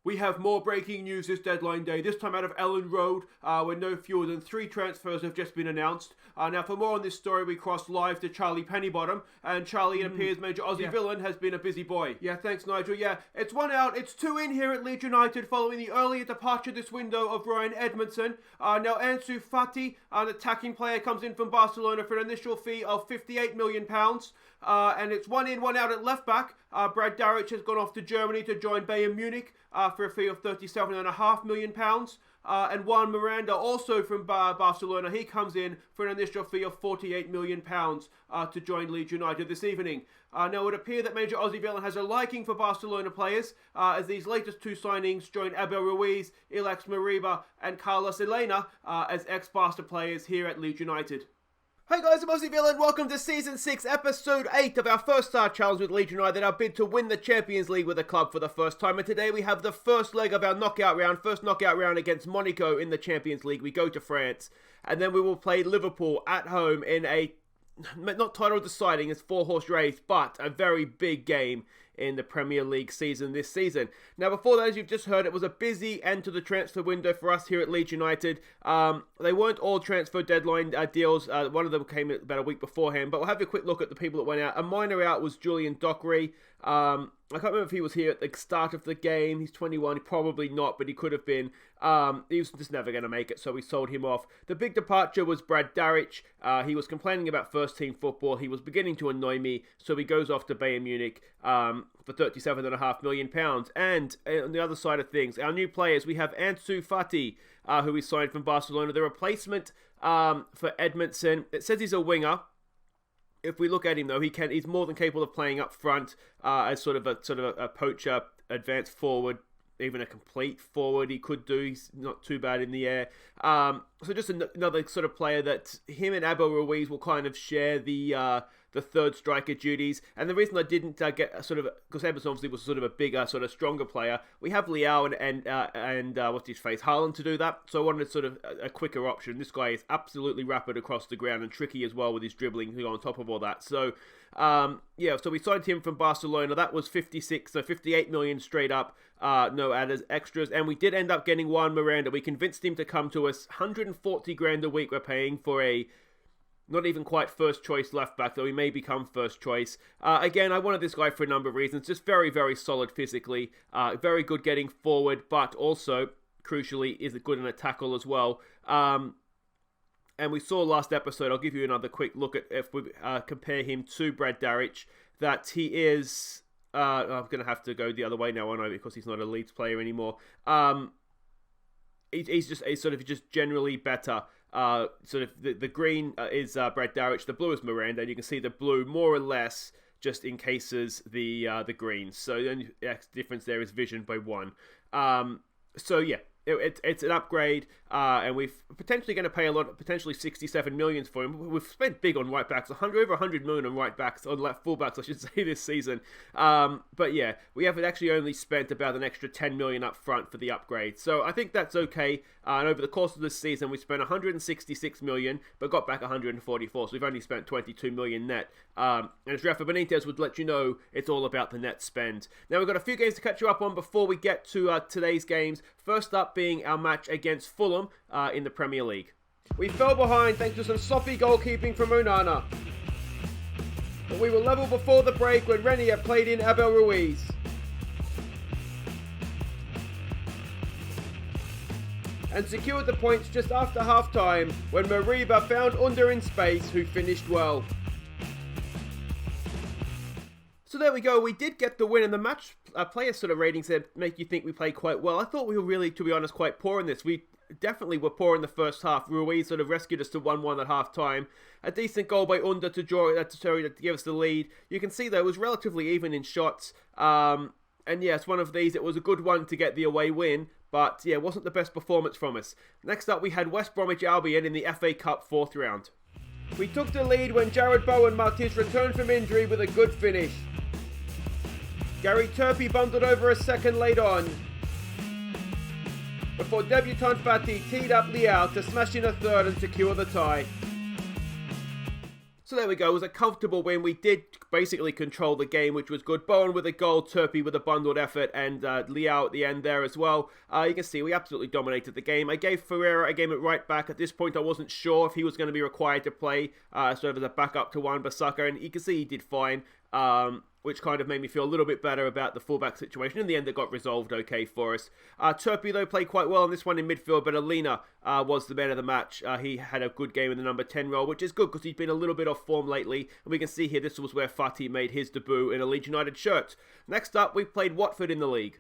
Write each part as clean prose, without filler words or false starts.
We have more breaking news this deadline day, this time out of Elland Road, where no fewer than 3 transfers have just been announced. Now, for more on this story, we cross live to Charlie Pennybottom. And Charlie, it appears Major Aussie Villain has been a busy boy. Yeah, thanks, Nigel. Yeah, it's 1 out, it's 2 in here at Leeds United following the earlier departure this window of Ryan Edmondson. Now, Ansu Fati, an attacking player, comes in from Barcelona for an initial fee of £58 million. And it's 1 in, 1 out at left back. Brad Darich has gone off to Germany to join Bayern Munich for a fee of £37.5 million. And Juan Miranda, also from Barcelona, he comes in for an initial fee of £48 million to join Leeds United this evening. Now, it would appear that Major Aussie Villain has a liking for Barcelona players, as these latest 2 signings join Abel Ruiz, Ilaix Moriba, and Carlos Elena as ex-Barca players here at Leeds United. Hey guys, I'm Aussie Villain. Welcome to Season 6, Episode 8 of our first star challenge with Leeds United, our bid to win the Champions League with the club for the first time. And today we have the first leg of our knockout round, first knockout round against Monaco in the Champions League. We go to France, and then we will play Liverpool at home in a, not title deciding, it's 4-horse race, but a very big game in the Premier League season this season. Now, before that, as you've just heard, it was a busy end to the transfer window for us here at Leeds United. They weren't all transfer deadline deals. One of them came about a week beforehand, but we'll have a quick look at the people that went out. A minor out was Julian Dockery. I can't remember if he was here at the start of the game. He's 21, probably not, but he could have been. He was just never going to make it, so we sold him off. The big departure was Brad Darich. He was complaining about first-team football. He was beginning to annoy me, so he goes off to Bayern Munich for £37.5 million. And on the other side of things, our new players, we have Ansu Fati, who we signed from Barcelona. The replacement for Edmondson. It says he's a winger. If we look at him, though, he's more than capable of playing up front as sort of a poacher, advanced forward, even a complete forward he could do. He's not too bad in the air. So just another sort of player that him and Abel Ruiz will kind of share the third striker duties. And the reason I didn't get sort of, because Edmondson obviously was sort of a bigger, sort of stronger player. We have Leao and what's his face, Haaland to do that. So I wanted sort of a quicker option. This guy is absolutely rapid across the ground and tricky as well with his dribbling on top of all that. So so we signed him from Barcelona. That was 58 million straight up, no adders, extras. And we did end up getting Juan Miranda. We convinced him to come to us. 140 grand a week we're paying for a not even quite first choice left back, though he may become first choice. Again, I wanted this guy for a number of reasons. Just very, very solid physically. Very good getting forward, but also, crucially, is good in a tackle as well. And we saw last episode, I'll give you another quick look at if we compare him to Brad Darich, that he is... I'm going to have to go the other way now, I know, because he's not a Leeds player anymore. He's just generally better. The green is Brad Darich, the blue is Miranda, and you can see the blue more or less just encases the green. So the only difference there is vision by 1. It's an upgrade, and we're potentially going to pay a lot, potentially 67 million for him. We've spent big on right backs, over 100 million on right backs, on left full backs, I should say, this season. But yeah, we have actually only spent about an extra 10 million up front for the upgrade. So I think that's okay. And over the course of this season, we spent 166 million, but got back 144. So we've only spent 22 million net. And as Rafa Benitez would let you know, it's all about the net spend. Now we've got a few games to catch you up on before we get to today's games. First up being our match against Fulham in the Premier League. We fell behind thanks to some sloppy goalkeeping from Onana. But we were level before the break when Renier played in Abel Ruiz. And secured the points just after half-time when Moriba found Under in space, who finished well. So there we go, we did get the win, and the match player sort of ratings that make you think we played quite well. I thought we were really, to be honest, quite poor in this. We definitely were poor in the first half. Ruiz sort of rescued us to 1-1 at half-time. A decent goal by Under to give us the lead. You can see, though, it was relatively even in shots. And yes, one of these, it was a good one to get the away win. But yeah, it wasn't the best performance from us. Next up, we had West Bromwich Albion in the FA Cup 4th round. We took the lead when Jared Bowen marked his return from injury with a good finish. Gary Turpie bundled over a second late on, before debutant Fati teed up Leao to smash in a third and secure the tie. So there we go, it was a comfortable win. We did basically controlled the game, which was good. Bowen with a goal, Turpey with a bundled effort, and Liao at the end there as well. You can see we absolutely dominated the game. I gave Ferreira a game at right back. At this point, I wasn't sure if he was going to be required to play sort of as a backup to Wan-Bissaka, and you can see he did fine. Which kind of made me feel a little bit better about the fullback situation. In the end, it got resolved okay for us. Turpey, though, played quite well on this one in midfield, but Alina was the man of the match. He had a good game in the number 10 role, which is good because he's been a little bit off form lately. And we can see here, this was where Fatih made his debut in a Leeds United shirt. Next up, we played Watford in the league.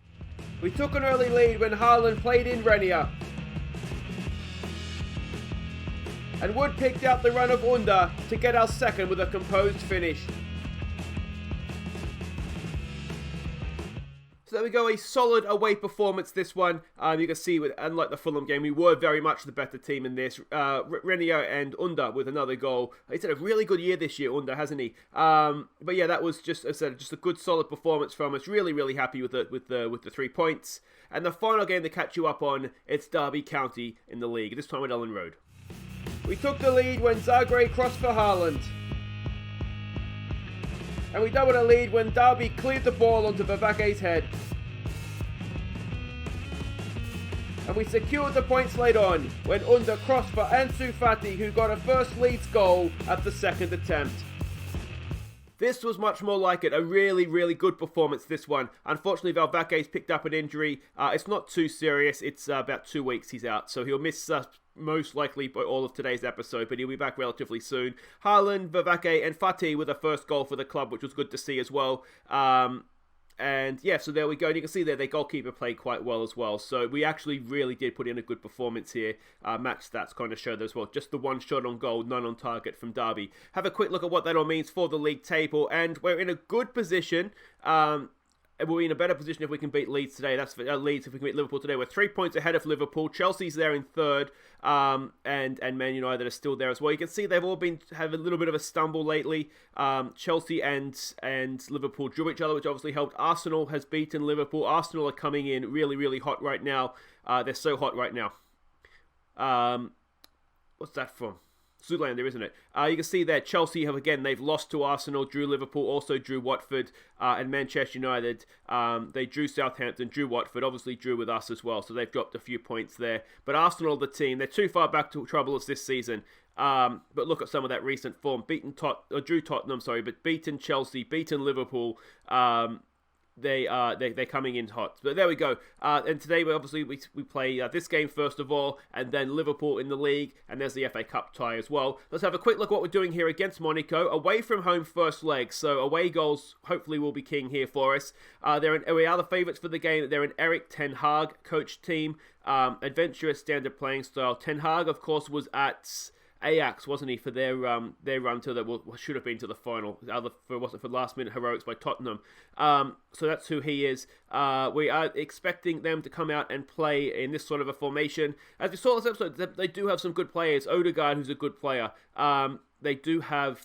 We took an early lead when Haaland played in Renier. And Wood picked out the run of Under to get our second with a composed finish. So there we go, a solid away performance this one. You can see, unlike the Fulham game, we were very much the better team in this. Renier and Under with another goal. He's had a really good year this year, Under, hasn't he? But yeah, that was just, as I said, just a good solid performance from us. Really, really happy with the 3 points. And the final game to catch you up on, it's Derby County in the league, this time at Elland Road. We took the lead when Zagreb crossed for Haaland. And we doubled a lead when Derby cleared the ball onto Vavake's head. And we secured the points late on when Under crossed for Ansu Fati, who got a first Leeds goal at the second attempt. This was much more like it. A really, really good performance, this one. Unfortunately, Valvake's picked up an injury. It's not too serious. It's about 2 weeks he's out, so he'll miss most likely by all of today's episode, but he'll be back relatively soon. Haaland, Vavake, and Fatih with a first goal for the club, which was good to see as well. And yeah, so there we go. And you can see there, their goalkeeper played quite well as well. So we actually really did put in a good performance here. Match stats kind of show that as well. Just the one shot on goal, none on target from Derby. Have a quick look at what that all means for the league table. And we're in a good position. We'll be in a better position if we can beat Leeds today. That's for Leeds if we can beat Liverpool today. We're 3 points ahead of Liverpool. Chelsea's there in third, and Man United are still there as well. You can see they've all have a little bit of a stumble lately. Chelsea and Liverpool drew each other, which obviously helped. Arsenal has beaten Liverpool. Arsenal are coming in really, really hot right now. They're so hot right now. What's that from? Zoolander, isn't it? You can see there, Chelsea they've lost to Arsenal, drew Liverpool, also drew Watford, and Manchester United, they drew Southampton, drew Watford, obviously drew with us as well, so they've dropped a few points there. But Arsenal, the team, they're too far back to trouble us this season. But look at some of that recent form. Drew Tottenham, but beaten Chelsea, beaten Liverpool. They're coming in hot. But there we go. And today we play this game first of all, and then Liverpool in the league, and there's the FA Cup tie as well. Let's have a quick look at what we're doing here against Monaco. Away from home first leg, so away goals hopefully will be king here for us. We are the favourites for the game. They're an Erik ten Hag coach team, adventurous standard playing style. Ten Hag, of course, was at Ajax, wasn't he, for their run to what should have been to the final. For last minute heroics by Tottenham. So that's who he is. We are expecting them to come out and play in this sort of a formation. As we saw this episode, they do have some good players. Odegaard, who's a good player. They do have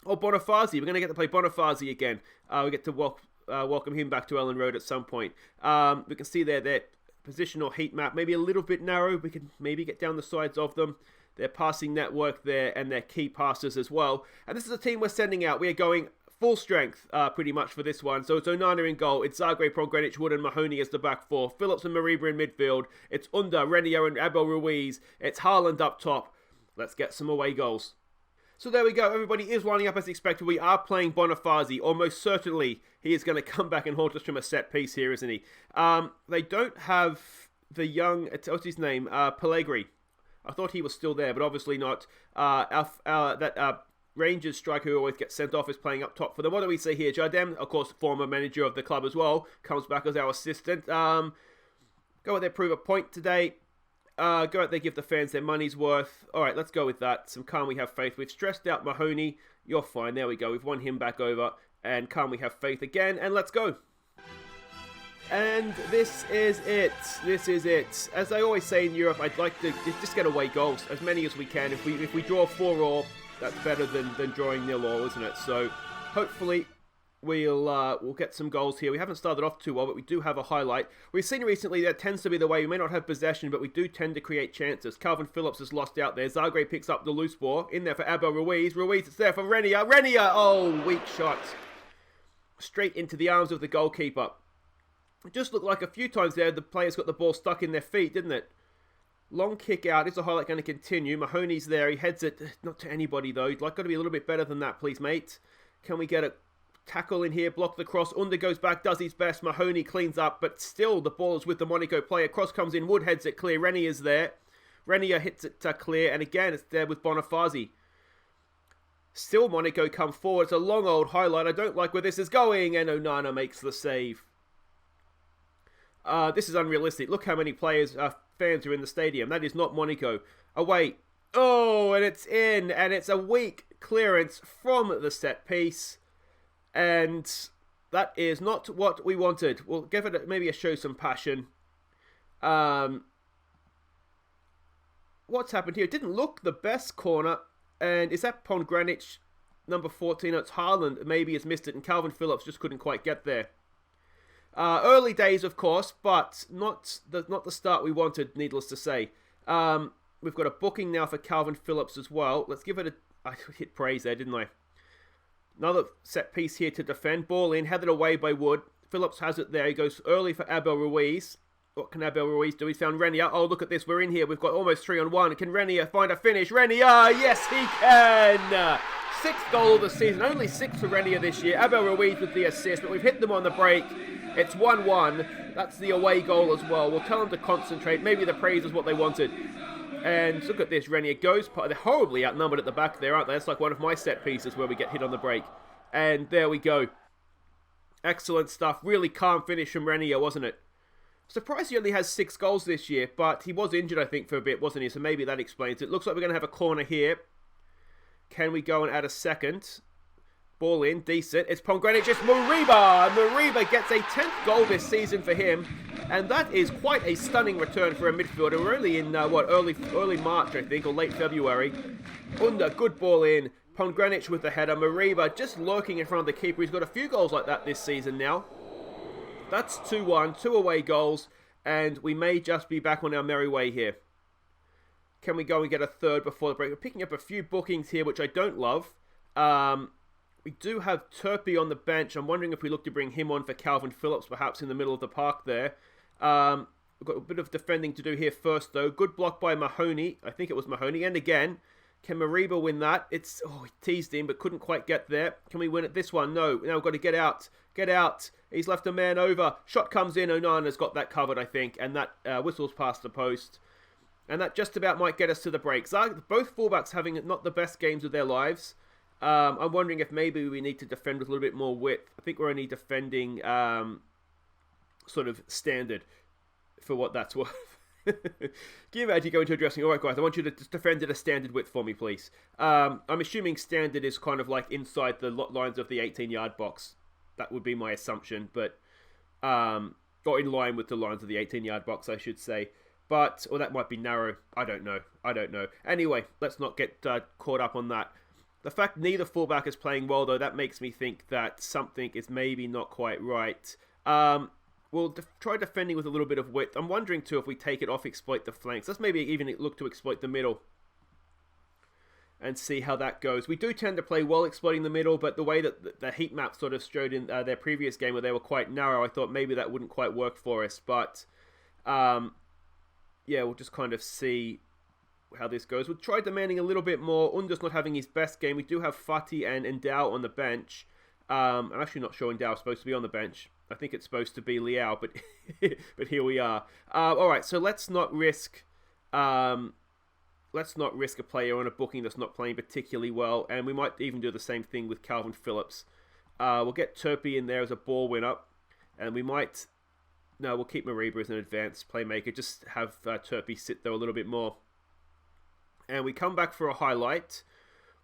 Bonifazi. We're going to get to play Bonifazi again. We get to welcome him back to Elland Road at some point. We can see their positional heat map, maybe a little bit narrow. We can maybe get down the sides of them. Their passing network there, and their key passes as well. And this is a team we're sending out. We are going full strength pretty much for this one. So it's Onana in goal. It's Zagreb, Greenwich, Wood and Mahoney as the back four. Phillips and Mariba in midfield. It's Under, Renier and Abel Ruiz. It's Haaland up top. Let's get some away goals. So there we go. Everybody is lining up as expected. We are playing Bonifazi. Almost certainly he is going to come back and haunt us from a set piece here, isn't he? They don't have the young, what's his name? Pellegrini. I thought he was still there, but obviously not. Rangers striker who always gets sent off is playing up top for them. What do we see here? Jardem, of course, former manager of the club as well, comes back as our assistant. Go out there, prove a point today. Go out there, give the fans their money's worth. All right, let's go with that. Some calm, we have faith. We've stressed out Mahoney. You're fine. There we go. We've won him back over. And calm, we have faith again. And let's go. And this is it. This is it. As I always say in Europe, I'd like to just get away goals, as many as we can. If we draw 4-4, that's better than drawing 0-0, isn't it? So hopefully we'll get some goals here. We haven't started off too well, but we do have a highlight. We've seen recently that tends to be the way. We may not have possession, but we do tend to create chances. Calvin Phillips has lost out there. Zagreb picks up the loose ball. In there for Abel Ruiz. Ruiz, it's there for Renia. Renia! Oh, weak shot. Straight into the arms of the goalkeeper. It just looked like a few times there the players got the ball stuck in their feet, didn't it? Long kick out. Is the highlight going to continue? Mahoney's there. He heads it. Not to anybody, though. Got to be a little bit better than that, please, mate. Can we get a tackle in here? Block the cross. Under goes back. Does his best. Mahoney cleans up. But still, the ball is with the Monaco player. Cross comes in. Wood heads it clear. Rennie is there. Renia hits it clear. And again, it's there with Bonifazi. Still, Monaco come forward. It's a long old highlight. I don't like where this is going. And Onana makes the save. This is unrealistic. Look how many players, fans are in the stadium. That is not Monaco. Away. Oh, and it's in. And it's a weak clearance from the set piece. And that is not what we wanted. We'll give it maybe a show some passion. What's happened here? It didn't look the best corner. And is that Pongranich, number 14? It's Haaland. Maybe has missed it. And Calvin Phillips just couldn't quite get there. Early days, of course, but not the start we wanted, needless to say. We've got a booking now for Calvin Phillips as well. Let's give it a... I hit praise there, didn't I? Another set piece here to defend. Ball in, headed away by Wood. Phillips has it there. He goes early for Abel Ruiz. What can Abel Ruiz do? He's found Renia. Oh, look at this. We're in here. We've got almost 3-on-1. Can Renia find a finish? Renia! Yes, he can! Sixth goal of the season. Only 6 for Renia this year. Abel Ruiz with the assist, but we've hit them on the break. It's 1-1. That's the away goal as well. We'll tell them to concentrate. Maybe the praise is what they wanted. And look at this. Renia goes. They're horribly outnumbered at the back there, aren't they? That's like one of my set pieces where we get hit on the break. And there we go. Excellent stuff. Really calm finish from Renia, wasn't it? Surprised he only has 6 goals this year, but he was injured, I think, for a bit, wasn't he? So maybe that explains it. Looks like we're going to have a corner here. Can we go and add a second? Ball in, decent. It's Pongranich, it's Moriba! Moriba gets a 10th goal this season for him. And that is quite a stunning return for a midfielder. We're only in, early March, I think, or late February. Under, good ball in. Pongranich with the header. Moriba just lurking in front of the keeper. He's got a few goals like that this season now. That's 2-1, 2 away goals. And we may just be back on our merry way here. Can we go and get a third before the break? We're picking up a few bookings here, which I don't love. We do have Turpey on the bench. I'm wondering if we look to bring him on for Calvin Phillips, perhaps in the middle of the park there. We've got a bit of defending to do here first, though. Good block by Mahoney. I think it was Mahoney. And again, can Moriba win that? He teased him, but couldn't quite get there. Can we win it this one? No. Now we've got to get out. Get out. He's left a man over. Shot comes in. Onana's got that covered, I think. And that whistles past the post. And that just about might get us to the break. Both fullbacks having not the best games of their lives. I'm wondering if maybe we need to defend with a little bit more width. I think we're only defending sort of standard for what that's worth. Can you imagine going to a dressing room? All right, guys, I want you to just defend at a standard width for me, please. I'm assuming standard is kind of like inside the lines of the 18-yard box. That would be my assumption, but or in line with the lines of the 18-yard box, I should say. But, or that might be narrow. I don't know. Anyway, let's not get caught up on that. The fact neither fullback is playing well, though, that makes me think that something is maybe not quite right. We'll try defending with a little bit of width. I'm wondering, too, if we take it off, exploit the flanks. Let's maybe even look to exploit the middle and see how that goes. We do tend to play well exploiting the middle, but the way that the heat map sort of showed in their previous game where they were quite narrow, I thought maybe that wouldn't quite work for us. But, yeah, we'll just kind of see how this goes. We'll try demanding a little bit more. Under's not having his best game. We do have Fati and Ndao on the bench. I'm actually not sure Ndao is supposed to be on the bench. I think it's supposed to be Liao, but but here we are. All right, so let's not risk a player on a booking that's not playing particularly well, and we might even do the same thing with Calvin Phillips. We'll get Turpey in there as a ball winner, and we might. No, we'll keep Moriba as an advanced playmaker. Just have Turpey sit there a little bit more. And we come back for a highlight.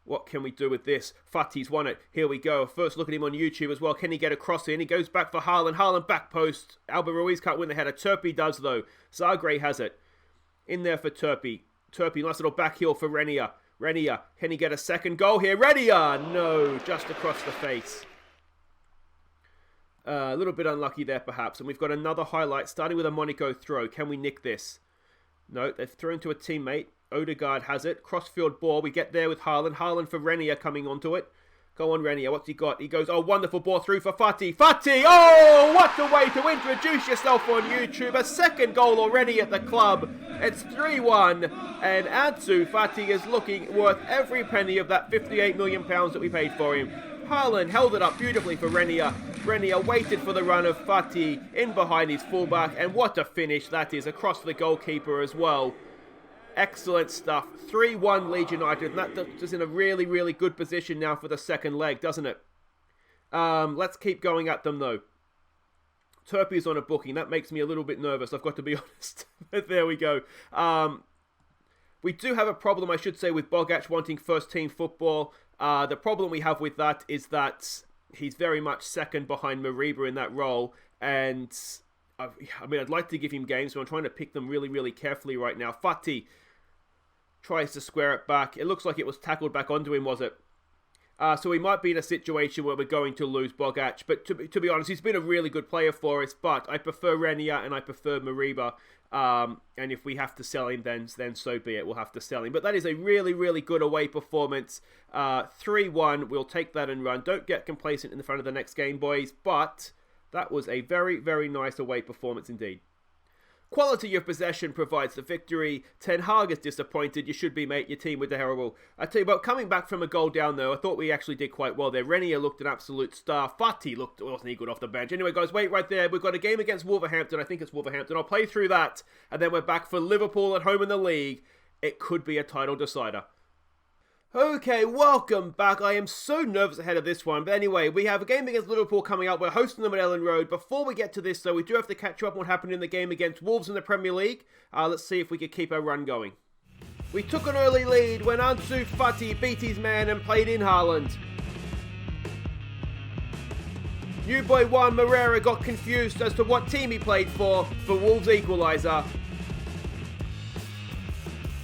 What can we do with this? Fati's won it. Here we go. First look at him on YouTube as well. Can he get a cross in? He goes back for Haaland. Haaland back post. Albert Ruiz can't win the header. Turpey does, though. Zagreb has it. In there for Turpey. Turpey, nice little back heel for Renia. Renia, can he get a second goal here? Renia! No, just across the face. A little bit unlucky there, perhaps. And we've got another highlight, starting with a Monaco throw. Can we nick this? No, they've thrown to a teammate. Odegaard has it. Crossfield ball. We get there with Haaland. Haaland for Renier coming onto it. Go on, Renier. What's he got? He goes, oh, wonderful ball through for Fati. Fati! Oh, what a way to introduce yourself on YouTube. A second goal already at the club. It's 3-1. And Ansu Fati is looking worth every penny of that £58 million that we paid for him. Haaland held it up beautifully for Renier. Renier waited for the run of Fati in behind his fullback. And what a finish that is across the goalkeeper as well. Excellent stuff. 3-1 Leeds United. And that puts us in a really, really good position now for the second leg, doesn't it? Let's keep going at them, though. Turpey's on a booking. That makes me a little bit nervous, I've got to be honest. But there we go. We do have a problem, I should say, with Bogac wanting first-team football. The problem we have with that is that he's very much second behind Mariba in that role. And, I'd like to give him games, but I'm trying to pick them really, really carefully right now. Fati tries to square it back. It looks like it was tackled back onto him, was it? So we might be in a situation where we're going to lose Bogac. But to be honest, he's been a really good player for us. But I prefer Renier and I prefer Mariba. And if we have to sell him, then so be it. We'll have to sell him. But that is a really, really good away performance. 3-1. We'll take that and run. Don't get complacent in the front of the next game, boys. But that was a very, very nice away performance indeed. Quality of possession provides the victory. Ten Hag is disappointed. You should be, mate. Your team were terrible. I tell you what, coming back from a goal down though, I thought we actually did quite well there. Renier looked an absolute star. Fati wasn't he good off the bench. Anyway, guys, wait right there. We've got a game against Wolverhampton. I think it's Wolverhampton. I'll play through that. And then we're back for Liverpool at home in the league. It could be a title decider. Okay, welcome back. I am so nervous ahead of this one. But anyway, we have a game against Liverpool coming up. We're hosting them at Elland Road. Before we get to this, though, we do have to catch up on what happened in the game against Wolves in the Premier League. Let's see if we can keep our run going. We took an early lead when Ansu Fati beat his man and played in Haaland. New boy Juan Moreira got confused as to what team he played for Wolves' equaliser.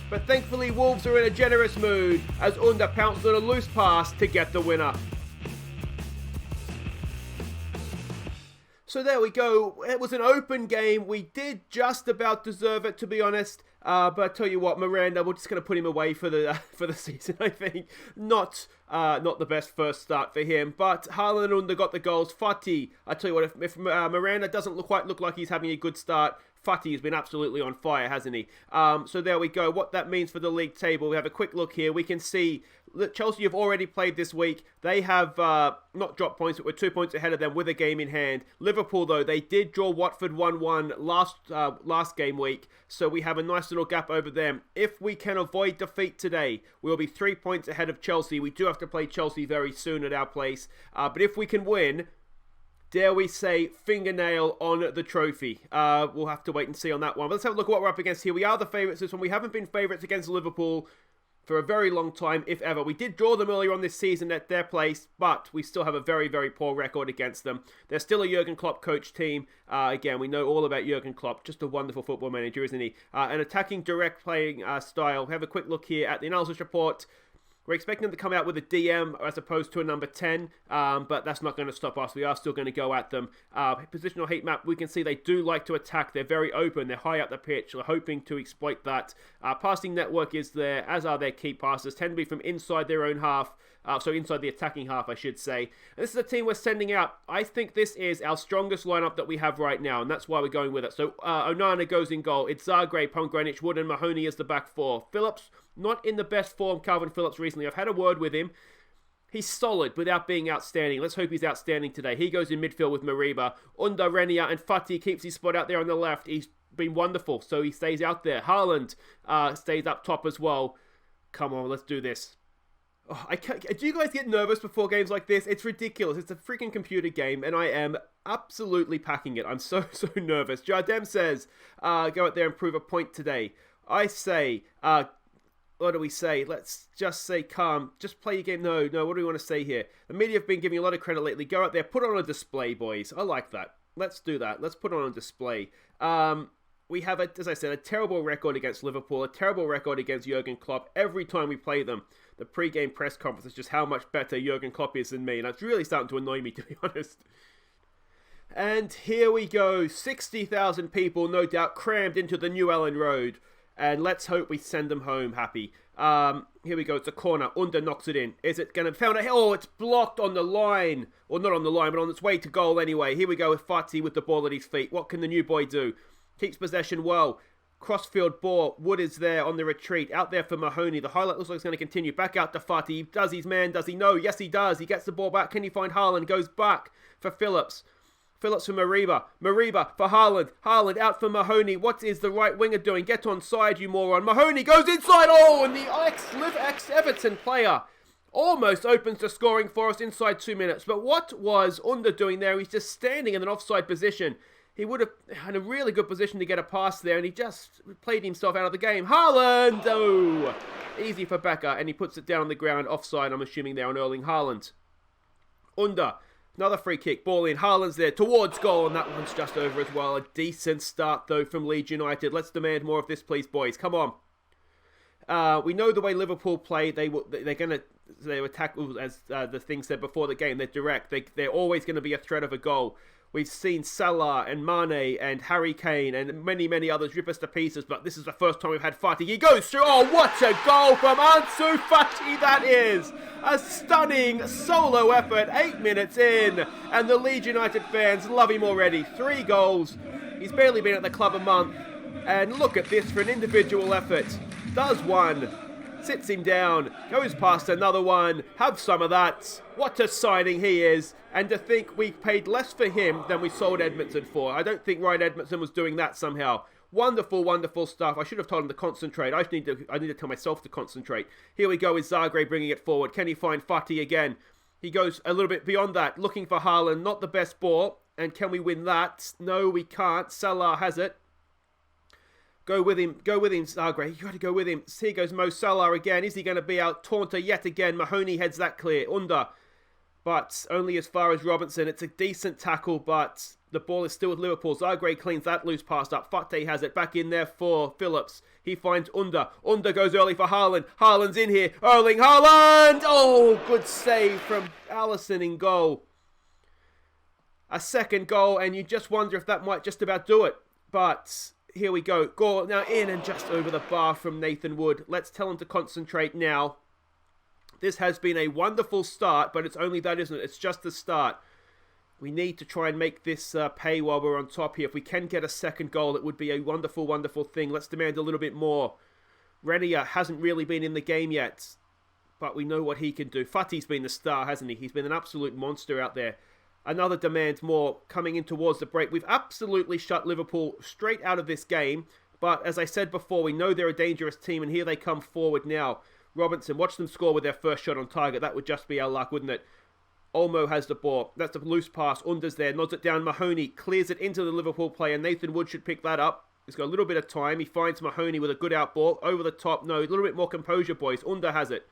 But thankfully Wolves are in a generous mood as Under pounced on a loose pass to get the winner. So there we go. It was an open game. We did just about deserve it, to be honest. But I tell you what, Miranda, we're just going to put him away for the season, I think. Not the best first start for him. But Haaland and Under got the goals. Fati, I tell you what, if Miranda doesn't quite look like he's having a good start, Fati has been absolutely on fire, hasn't he? So there we go. What that means for the league table, we have a quick look here. We can see that Chelsea have already played this week. They have not dropped points, but we're 2 points ahead of them with a game in hand. Liverpool, though, they did draw Watford 1-1 last game week, so we have a nice little gap over them. If we can avoid defeat today, we'll be 3 points ahead of Chelsea. We do have to play Chelsea very soon at our place, but if we can win, dare we say, fingernail on the trophy. We'll have to wait and see on that one. But let's have a look at what we're up against here. We are the favourites this one. We haven't been favourites against Liverpool for a very long time, if ever. We did draw them earlier on this season at their place, but we still have a very, very poor record against them. They're still a Jurgen Klopp coach team. Again, we know all about Jurgen Klopp. Just a wonderful football manager, isn't he? An attacking, direct playing style. Have a quick look here at the analysis report. We're expecting them to come out with a DM as opposed to a number 10, but that's not going to stop us. We are still going to go at them. Positional heat map, we can see they do like to attack. They're very open. They're high up the pitch. We're hoping to exploit that. Passing network is there, as are their key passes. Tend to be from inside their own half. So inside the attacking half, I should say. And this is a team we're sending out. I think this is our strongest lineup that we have right now, and that's why we're going with it. So Onana goes in goal. It's Zagreb, Pomgranic, Wood, and Mahoney as the back four. Phillips, not in the best form, Calvin Phillips, recently. I've had a word with him. He's solid without being outstanding. Let's hope he's outstanding today. He goes in midfield with Mariba. Under Renier and Fati keeps his spot out there on the left. He's been wonderful, so he stays out there. Haaland stays up top as well. Come on, let's do this. Oh, do you guys get nervous before games like this? It's ridiculous. It's a freaking computer game, and I am absolutely packing it. I'm so nervous. Jardem says, go out there and prove a point today. I say, what do we say? Let's just say calm. Just play your game. No, what do we want to say here? The media have been giving you a lot of credit lately. Go out there, put on a display, boys. I like that. Let's do that. Let's put on a display. We have, as I said, a terrible record against Liverpool, a terrible record against Jurgen Klopp. Every time we play them, the pre-game press conference is just how much better Jurgen Klopp is than me, and it's really starting to annoy me, to be honest. And here we go. 60,000 people, no doubt, crammed into the new Elland Road. And let's hope we send them home happy. Here we go. It's a corner. Under knocks it in. Is it going to found a oh, it's blocked on the line. Or not on the line, but on its way to goal anyway. Here we go with Fati with the ball at his feet. What can the new boy do? Keeps possession well. Crossfield ball. Wood is there on the retreat. Out there for Mahoney. The highlight looks like it's going to continue. Back out to Fati. He does his man. Does he? No. Yes, he does. He gets the ball back. Can he find Haaland? Goes back for Phillips. Phillips for Mariba. Mariba for Haaland. Haaland out for Mahoney. What is the right winger doing? Get on side, you moron. Mahoney goes inside. Oh, and the ex-Everton player almost opens the scoring for us inside 2 minutes. But what was Under doing there? He's just standing in an offside position. He would have had a really good position to get a pass there, and he just played himself out of the game. Haaland! Oh! Easy for Becker, and he puts it down on the ground. Offside, I'm assuming there on Erling Haaland. Under. Another free kick, ball in, Haaland's there, towards goal, and that one's just over as well. A decent start, though, from Leeds United. Let's demand more of this, please, boys. Come on. We know the way Liverpool play. They attack, as the thing said before the game. They're direct. They're always going to be a threat of a goal. We've seen Salah and Mane and Harry Kane and many, many others rip us to pieces, but this is the first time we've had Fati. He goes through. Oh, what a goal from Ansu Fati that is! A stunning solo effort, 8 minutes in, and the Leeds United fans love him already. 3 goals. He's barely been at the club a month, and look at this for an individual effort. Does one. Sits him down, goes past another one, have some of that. What a signing he is. And to think we paid less for him than we sold Edmondson for. I don't think Ryan Edmondson was doing that somehow. Wonderful, wonderful stuff. I should have told him to concentrate. I need to tell myself to concentrate. Here we go with Zagreb bringing it forward. Can he find Fati again? He goes a little bit beyond that, looking for Haaland. Not the best ball. And can we win that? No, we can't. Salah has it. Go with him, Zagreb. You got to go with him. Here goes Mo Salah again. Is he going to be out? Taunter yet again. Mahoney heads that clear. Under. But only as far as Robinson. It's a decent tackle, but the ball is still with Liverpool. Zagreb cleans that loose pass up. Fati has it back in there for Phillips. He finds Under. Under goes early for Haaland. Haaland's in here. Erling Haaland! Oh, good save from Alisson in goal. A second goal, and you just wonder if that might just about do it. But here we go. Goal now in and just over the bar from Nathan Wood. Let's tell him to concentrate now. This has been a wonderful start, but it's only that, isn't it? It's just the start. We need to try and make this pay while we're on top here. If we can get a second goal, it would be a wonderful, wonderful thing. Let's demand a little bit more. Renier hasn't really been in the game yet, but we know what he can do. Fati's been the star, hasn't he? He's been an absolute monster out there. Another demand more coming in towards the break. We've absolutely shut Liverpool straight out of this game. But as I said before, we know they're a dangerous team, and here they come forward now. Robinson, watch them score with their first shot on target. That would just be our luck, wouldn't it? Olmo has the ball. That's a loose pass. Under's there. Nods it down. Mahoney clears it into the Liverpool player. Nathan Wood should pick that up. He's got a little bit of time. He finds Mahoney with a good out ball. Over the top. No, a little bit more composure, boys. Under has it.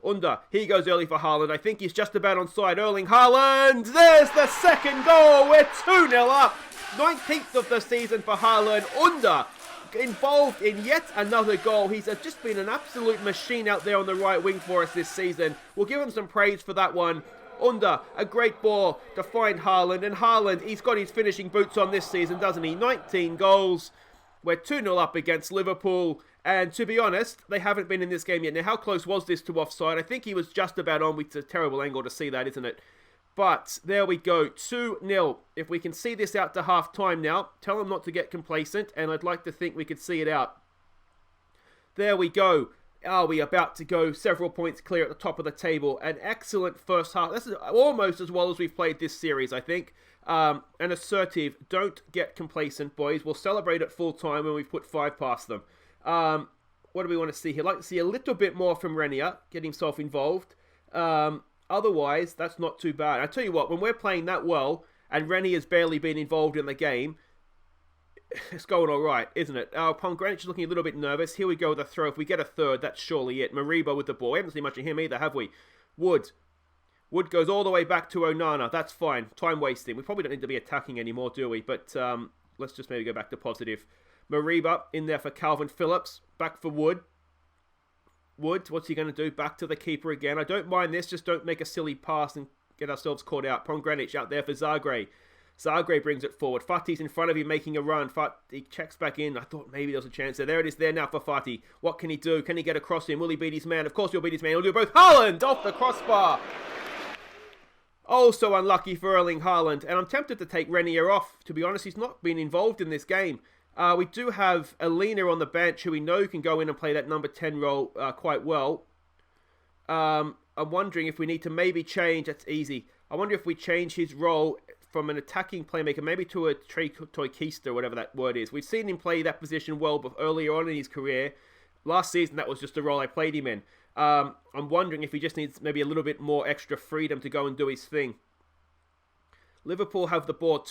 Under. He goes early for Haaland. I think he's just about onside. Erling Haaland. There's the second goal. We're 2-0 up. 19th of the season for Haaland. Under. Involved in yet another goal. He's just been an absolute machine out there on the right wing for us this season. We'll give him some praise for that one. Under. A great ball to find Haaland. And Haaland, he's got his finishing boots on this season, doesn't he? 19 goals. We're 2-0 up against Liverpool. And to be honest, they haven't been in this game yet. Now, how close was this to offside? I think he was just about on. It's a terrible angle to see that, isn't it? But there we go. 2-0. If we can see this out to half-time now, tell them not to get complacent, and I'd like to think we could see it out. There we go. Are we about to go several points clear at the top of the table? An excellent first half. This is almost as well as we've played this series, I think. An assertive. Don't get complacent, boys. We'll celebrate at full time when we've put 5 past them. What do we want to see here? I'd like to see a little bit more from Renier. Get himself involved. Otherwise, that's not too bad. I tell you what, when we're playing that well, and Renier's barely been involved in the game, it's going all right, isn't it? Pomgranich is looking a little bit nervous. Here we go with a throw. If we get a third, that's surely it. Mariba with the ball. We haven't seen much of him either, have we? Wood. Wood goes all the way back to Onana. That's fine. Time wasting. We probably don't need to be attacking anymore, do we? But let's just maybe go back to positive. Mariba in there for Calvin Phillips. Back for Wood. Wood, what's he going to do? Back to the keeper again. I don't mind this. Just don't make a silly pass and get ourselves caught out. Pomgranich out there for Zagreb. Zagreb brings it forward. Fati's in front of him making a run. He checks back in. I thought maybe there was a chance there. There it is there now for Fati. What can he do? Can he get across him? Will he beat his man? Of course he'll beat his man. He'll do both. Haaland off the crossbar. Oh, so unlucky for Erling Haaland. And I'm tempted to take Renier off. To be honest, he's not been involved in this game. We do have Alina on the bench who we know can go in and play that number 10 role quite well. I'm wondering if we need to maybe change. That's easy. I wonder if we change his role from an attacking playmaker, maybe to a Toykista, whatever that word is. We've seen him play that position well earlier on in his career. Last season, that was just the role I played him in. I'm wondering if he just needs maybe a little bit more extra freedom to go and do his thing. Liverpool have the ball.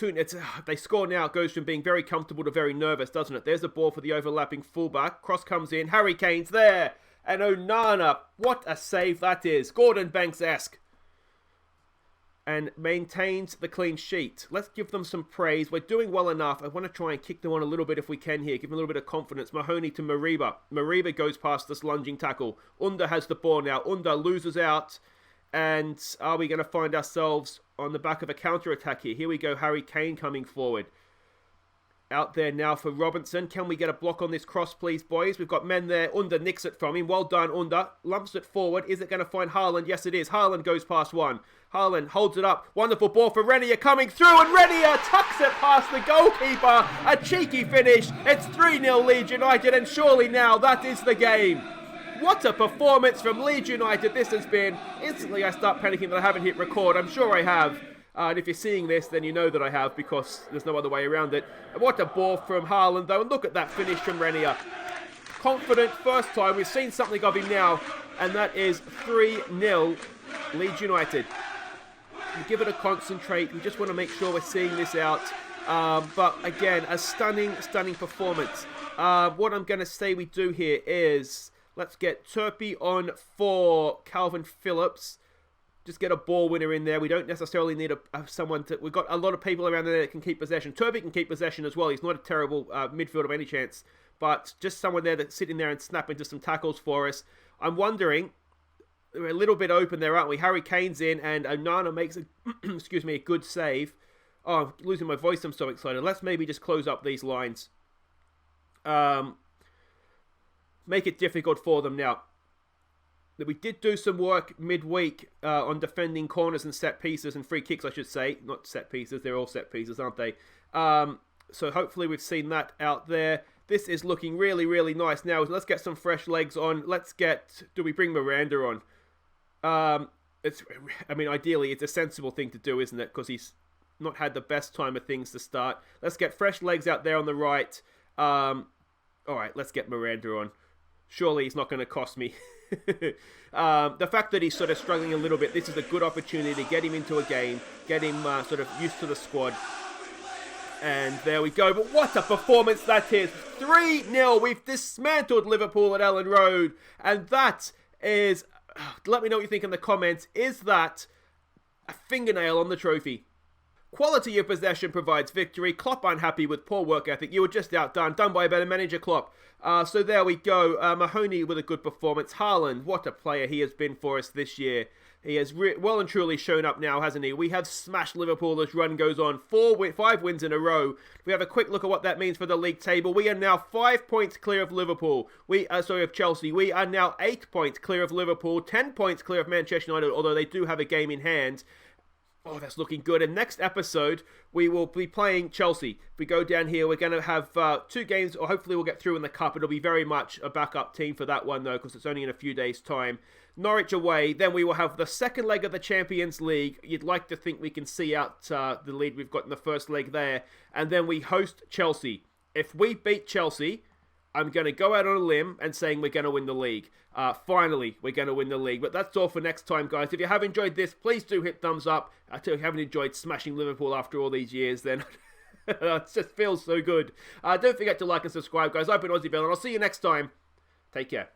They score now. It goes from being very comfortable to very nervous, doesn't it? There's the ball for the overlapping fullback. Cross comes in. Harry Kane's there. And Onana, what a save that is. Gordon Banks-esque. And maintains the clean sheet. Let's give them some praise. We're doing well enough. I want to try and kick them on a little bit if we can here. Give them a little bit of confidence. Mahoney to Mariba. Mariba goes past this lunging tackle. Under has the ball now. Under loses out. And are we going to find ourselves on the back of a counter-attack here? Here we go. Harry Kane coming forward. Out there now for Robinson. Can we get a block on this cross, please, boys? We've got men there. Under nicks it from him. Well done, Under. Lumps it forward. Is it going to find Haaland? Yes, it is. Haaland goes past one. Haaland holds it up. Wonderful ball for Renier coming through. And Renier tucks it past the goalkeeper. A cheeky finish. It's 3-0 Leeds United. And surely now that is the game. What a performance from Leeds United this has been. Instantly I start panicking that I haven't hit record. I'm sure I have. And if you're seeing this, then you know that I have, because there's no other way around it. And what a ball from Haaland, though. And look at that finish from Renier. Confident, first time. We've seen something of him now. And that is 3-0 Leeds United. We give it a concentrate. We just want to make sure we're seeing this out. But again, a stunning performance. What I'm going to say we do here is, let's get Turpey on for Calvin Phillips. Just get a ball winner in there. We don't necessarily need someone to... We've got a lot of people around there that can keep possession. Turpey can keep possession as well. He's not a terrible midfielder by any chance. But just someone there that's sitting there and snapping into some tackles for us. I'm wondering... We're a little bit open there, aren't we? Harry Kane's in and Onana makes a, a good save. Oh, I'm losing my voice. I'm so excited. Let's maybe just close up these lines. Make it difficult for them now. We did do some work midweek on defending corners and set pieces and free kicks, I should say. Not set pieces. They're all set pieces, aren't they? So hopefully we've seen that out there. This is looking really, really nice. Now, let's get some fresh legs on. Do we bring Miranda on? Ideally, it's a sensible thing to do, isn't it? Because he's not had the best time of things to start. Let's get fresh legs out there on the right. All right, let's get Miranda on. Surely he's not going to cost me. The fact that he's sort of struggling a little bit, this is a good opportunity to get him into a game, get him sort of used to the squad. And there we go. But what a performance that is. 3-0. We've dismantled Liverpool at Elland Road. And that is... Let me know what you think in the comments. Is that a fingernail on the trophy? Quality of possession provides victory. Klopp unhappy with poor work ethic. You were just outdone. Done by a better manager, Klopp. So there we go. Mahoney with a good performance. Haaland, what a player he has been for us this year. He has well and truly shown up now, hasn't he? We have smashed Liverpool as run goes on. 5 wins in a row. We have a quick look at what that means for the league table. We are now 5 points clear of Liverpool. Of Chelsea. We are now 8 points clear of Liverpool. 10 points clear of Manchester United, although they do have a game in hand. Oh, that's looking good. And next episode, we will be playing Chelsea. If we go down here, we're going to have 2 games, or hopefully we'll get through in the Cup. It'll be very much a backup team for that one, though, because it's only in a few days' time. Norwich away. Then we will have the second leg of the Champions League. You'd like to think we can see out the lead we've got in the first leg there. And then we host Chelsea. If we beat Chelsea, I'm going to go out on a limb and saying we're going to win the league. Finally, we're going to win the league. But that's all for next time, guys. If you have enjoyed this, please do hit thumbs up. If you haven't enjoyed smashing Liverpool after all these years, then it just feels so good. Don't forget to like and subscribe, guys. I've been Aussie Bill, and I'll see you next time. Take care.